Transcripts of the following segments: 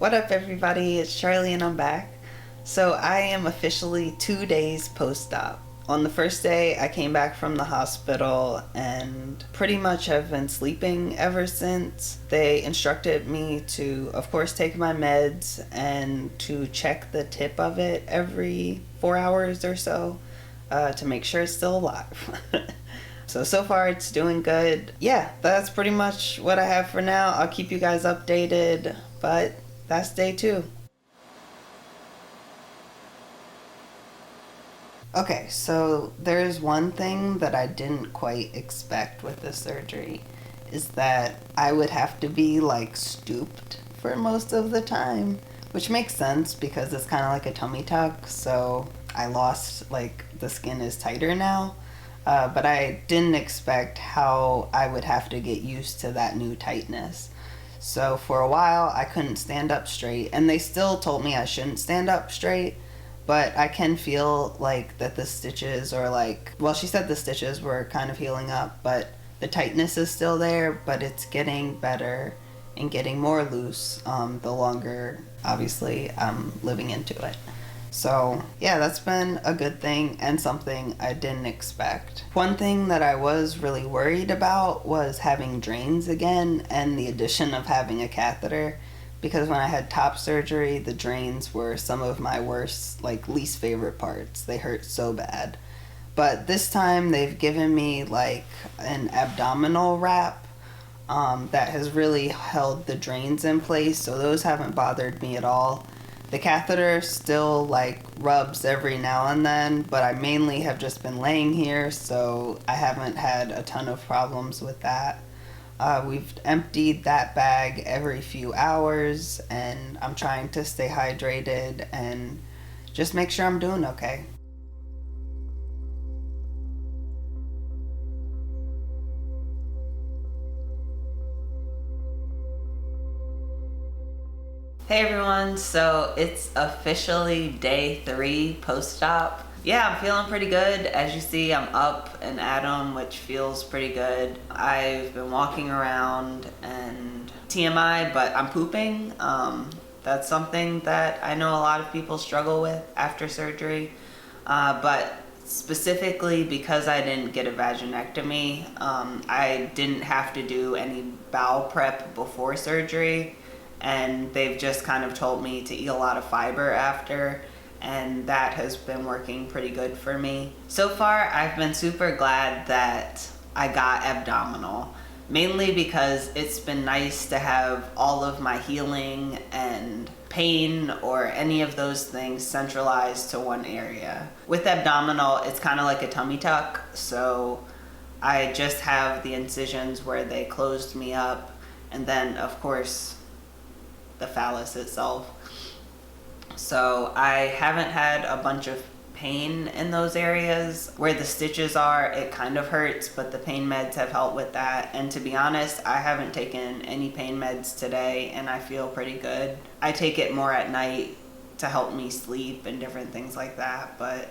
What up, everybody? It's Charlie and I'm back. So I am officially 2 days post-op. On the first day, I came back from the hospital and pretty much have been sleeping ever since. They instructed me to, of course, take my meds and to check the tip of it every 4 hours or so to make sure it's still alive. So far it's doing good. Yeah, that's pretty much what I have for now. I'll keep you guys updated, but that's day 2. Okay, so there's one thing that I didn't quite expect with the surgery is that I would have to be like stooped for most of the time, which makes sense because it's kind of like a tummy tuck, so I lost, like, the skin is tighter now. But I didn't expect how I would have to get used to that new tightness. So for a while, I couldn't stand up straight, and they still told me I shouldn't stand up straight, but I can feel like that the stitches are like, well, she said the stitches were kind of healing up, but the tightness is still there, but it's getting better and getting more loose the longer, obviously, I'm living into it. So yeah, that's been a good thing and something I didn't expect. One thing that I was really worried about was having drains again and the addition of having a catheter, because when I had top surgery, the drains were some of my worst, like, least favorite parts. They hurt so bad. But this time they've given me like an abdominal wrap that has really held the drains in place, so those haven't bothered me at all. The catheter still, like, rubs every now and then, but I mainly have just been laying here, so I haven't had a ton of problems with that. We've emptied that bag every few hours, and I'm trying to stay hydrated and just make sure I'm doing okay. Hey everyone, so it's officially day 3 post-op. Yeah, I'm feeling pretty good. As you see, I'm up and at 'em, which feels pretty good. I've been walking around and TMI, but I'm pooping. That's something that I know a lot of people struggle with after surgery. But specifically because I didn't get a vaginectomy, I didn't have to do any bowel prep before surgery. And they've just kind of told me to eat a lot of fiber after, and that has been working pretty good for me. So far, I've been super glad that I got abdominal, mainly because it's been nice to have all of my healing and pain or any of those things centralized to one area. With abdominal, it's kind of like a tummy tuck, so I just have the incisions where they closed me up, and then, of course, the phallus itself. So I haven't had a bunch of pain in those areas. Where the stitches are, it kind of hurts, but the pain meds have helped with that. And to be honest, I haven't taken any pain meds today and I feel pretty good. I take it more at night to help me sleep and different things like that, but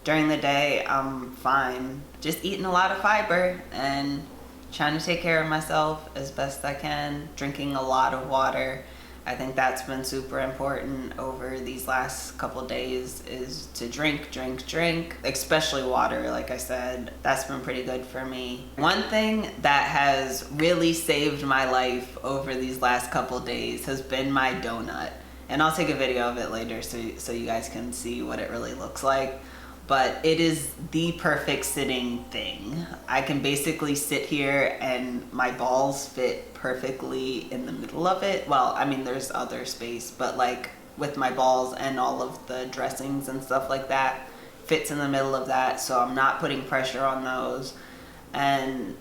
during the day I'm fine. Just eating a lot of fiber and trying to take care of myself as best I can, drinking a lot of water. I think that's been super important over these last couple of days, is to drink, especially water, like I said. That's been pretty good for me. One thing that has really saved my life over these last couple of days has been my donut. And I'll take a video of it later so you guys can see what it really looks like. But it is the perfect sitting thing. I can basically sit here and my balls fit perfectly in the middle of it. Well, I mean, there's other space, but like with my balls and all of the dressings and stuff like that fits in the middle of that, so I'm not putting pressure on those. And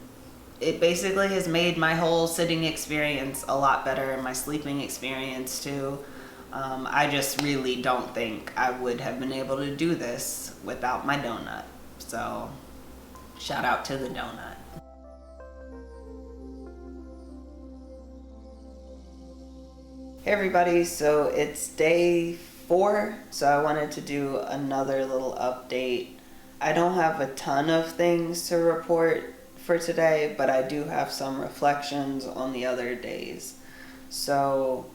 it basically has made my whole sitting experience a lot better, and my sleeping experience too. I just really don't think I would have been able to do this without my donut. So, shout out to the donut. Hey everybody, so it's day 4, so I wanted to do another little update. I don't have a ton of things to report for today, but I do have some reflections on the other days. So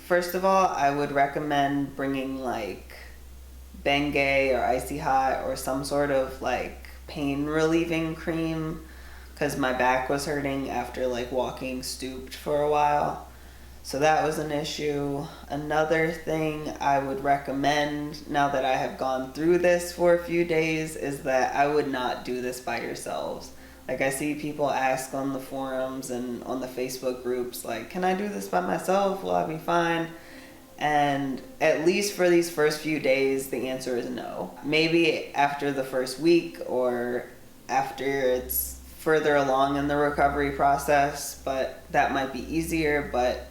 First of all, I would recommend bringing like Bengay or Icy Hot or some sort of like pain relieving cream, because my back was hurting after like walking stooped for a while. So that was an issue. Another thing I would recommend, now that I have gone through this for a few days, is that I would not do this by yourselves. Like, I see people ask on the forums and on the Facebook groups, like, can I do this by myself? Will I be fine? And at least for these first few days, the answer is no. Maybe after the first week or after it's further along in the recovery process, but that might be easier. But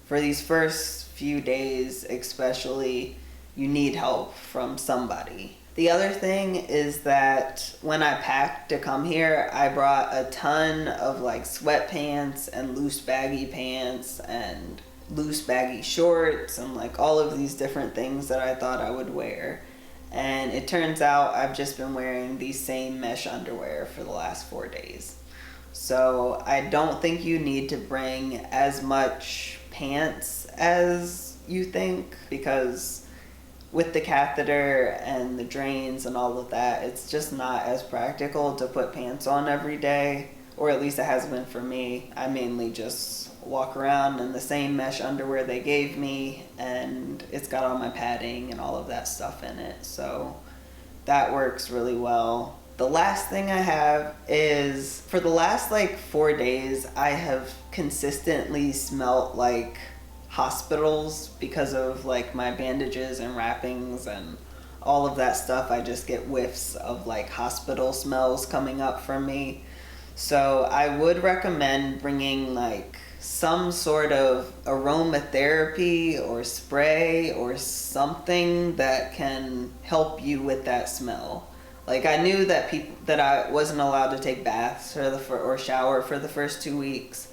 for these first few days especially, you need help from somebody. The other thing is that when I packed to come here, I brought a ton of like sweatpants and loose baggy pants and loose baggy shorts and like all of these different things that I thought I would wear. And it turns out I've just been wearing these same mesh underwear for the last 4 days. So I don't think you need to bring as much pants as you think, because with the catheter and the drains and all of that, it's just not as practical to put pants on every day, or at least it hasn't been for me. I mainly just walk around in the same mesh underwear they gave me, and it's got all my padding and all of that stuff in it, so that works really well. The last thing I have is, for the last like 4 days, I have consistently smelt like hospitals because of like my bandages and wrappings and all of that stuff. I just get whiffs of like hospital smells coming up from me. So I would recommend bringing like some sort of aromatherapy or spray or something that can help you with that smell. Like, I knew that I wasn't allowed to take baths or shower for the first 2 weeks.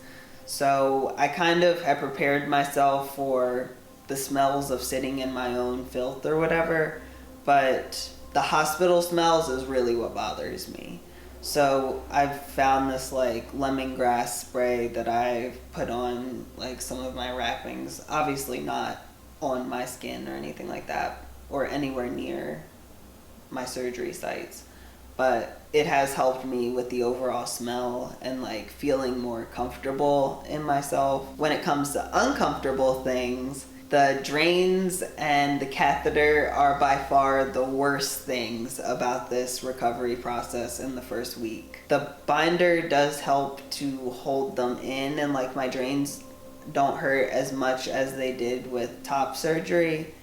So I kind of had prepared myself for the smells of sitting in my own filth or whatever, but the hospital smells is really what bothers me. So I've found this like lemongrass spray that I've put on like some of my wrappings, obviously not on my skin or anything like that, or anywhere near my surgery sites, but it has helped me with the overall smell and like feeling more comfortable in myself. When it comes to uncomfortable things, the drains and the catheter are by far the worst things about this recovery process in the first week. The binder does help to hold them in, and like my drains don't hurt as much as they did with top surgery,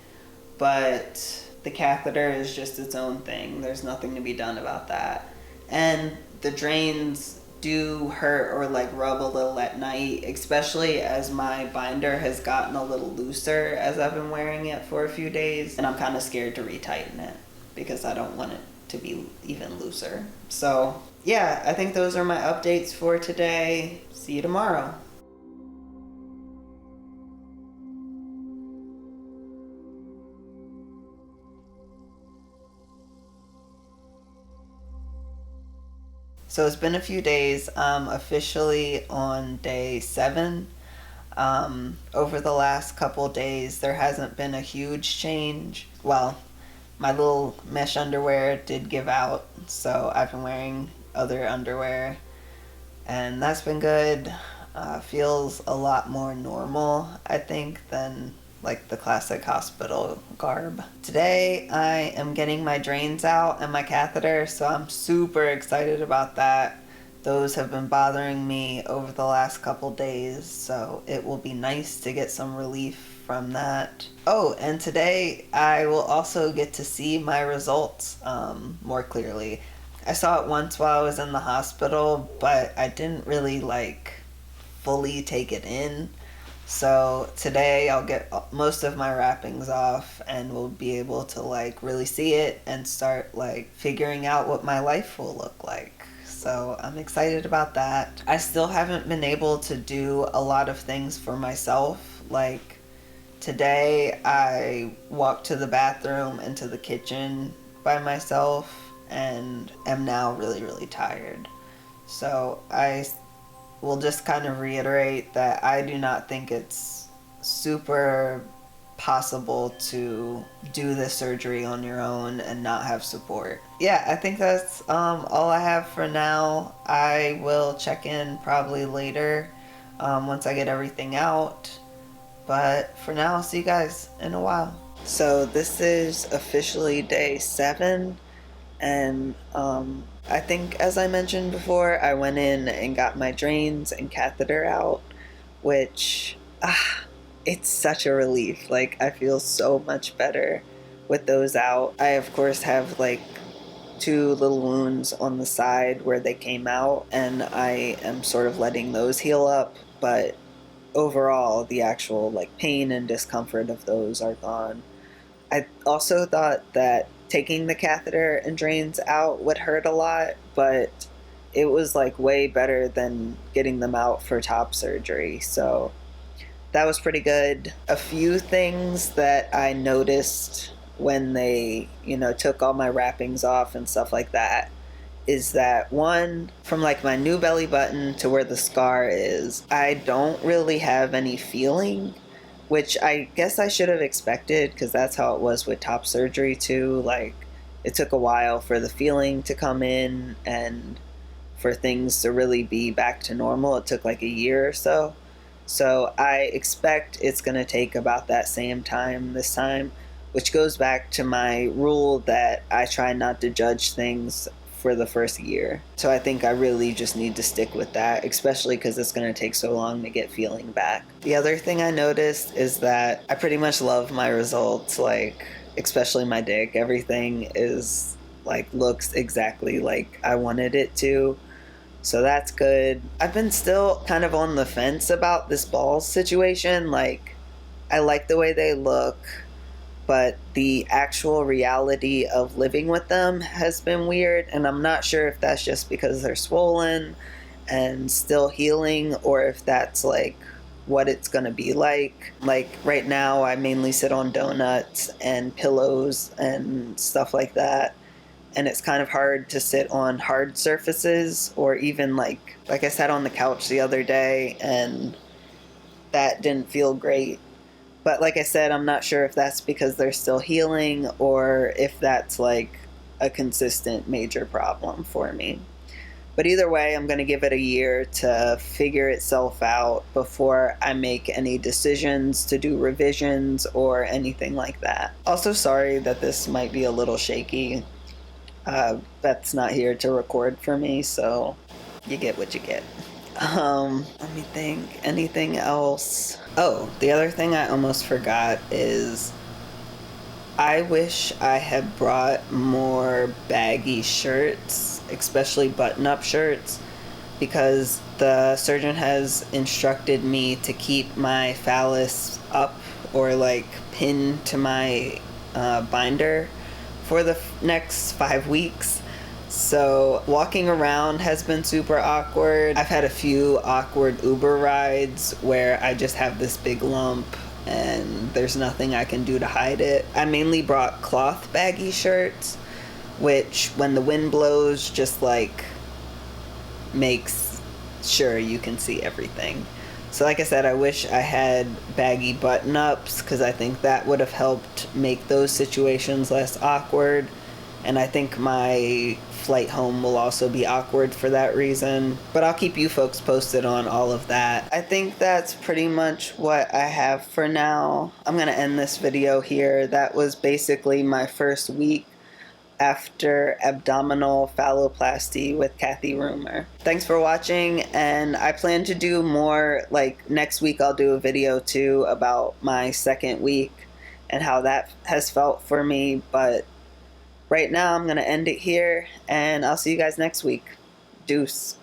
but the catheter is just its own thing. There's nothing to be done about that. And the drains do hurt or like rub a little at night, especially as my binder has gotten a little looser as I've been wearing it for a few days. And I'm kind of scared to retighten it because I don't want it to be even looser. So yeah, I think those are my updates for today. See you tomorrow. So it's been a few days. I'm officially on day 7. Over the last couple days, there hasn't been a huge change. Well, my little mesh underwear did give out, so I've been wearing other underwear, and that's been good. Feels a lot more normal, I think, than like the classic hospital garb. Today I am getting my drains out and my catheter, so I'm super excited about that. Those have been bothering me over the last couple days, so it will be nice to get some relief from that. Oh, and today I will also get to see my results more clearly. I saw it once while I was in the hospital, but I didn't really like fully take it in. So today I'll get most of my wrappings off and we'll be able to like really see it and start like figuring out what my life will look like. So I'm excited about that. I still haven't been able to do a lot of things for myself. Like today I walked to the bathroom and to the kitchen by myself and am now really, really tired. So I will just kind of reiterate that I do not think it's super possible to do this surgery on your own and not have support. Yeah, I think that's all I have for now. I will check in probably later once I get everything out. But for now, I'll see you guys in a while. So this is officially day 7, and I think, as I mentioned before, I went in and got my drains and catheter out, which it's such a relief. Like, I feel so much better with those out. I of course have like 2 little wounds on the side where they came out, and I am sort of letting those heal up, but overall the actual like pain and discomfort of those are gone. I also thought that taking the catheter and drains out would hurt a lot, but it was like way better than getting them out for top surgery. So that was pretty good. A few things that I noticed when they, took all my wrappings off and stuff like that is that, one, from like my new belly button to where the scar is, I don't really have any feeling, which I guess I should have expected because that's how it was with top surgery too. Like, it took a while for the feeling to come in and for things to really be back to normal. It took like a year or so. So I expect it's going to take about that same time this time, which goes back to my rule that I try not to judge things for the first year. So I think I really just need to stick with that, especially because it's going to take so long to get feeling back. The other thing I noticed is that I pretty much love my results, like especially my dick. Everything is like looks exactly like I wanted it to. So that's good. I've been still kind of on the fence about this balls situation. Like, I like the way they look, but the actual reality of living with them has been weird, and I'm not sure if that's just because they're swollen and still healing, or if that's like what it's gonna be like. Like, right now I mainly sit on donuts and pillows and stuff like that, and it's kind of hard to sit on hard surfaces, or even like I sat on the couch the other day and that didn't feel great. But like I said, I'm not sure if that's because they're still healing or if that's like a consistent major problem for me. But either way, I'm going to give it a year to figure itself out before I make any decisions to do revisions or anything like that. Also, sorry that this might be a little shaky. Beth's not here to record for me, so you get what you get. Let me think. Anything else? Oh, the other thing I almost forgot is I wish I had brought more baggy shirts, especially button-up shirts, because the surgeon has instructed me to keep my phallus up or like pinned to my binder for the next 5 weeks. So walking around has been super awkward. I've had a few awkward Uber rides where I just have this big lump and there's nothing I can do to hide it. I mainly brought cloth baggy shirts, which when the wind blows just like makes sure you can see everything. So like I said, I wish I had baggy button-ups because I think that would have helped make those situations less awkward. And I think my flight home will also be awkward for that reason. But I'll keep you folks posted on all of that. I think that's pretty much what I have for now. I'm going to end this video here. That was basically my first week after abdominal phalloplasty with Kathy Rumor. Thanks for watching, and I plan to do more, like next week I'll do a video too about my second week and how that has felt for me, but right now I'm going to end it here, and I'll see you guys next week. Deuce.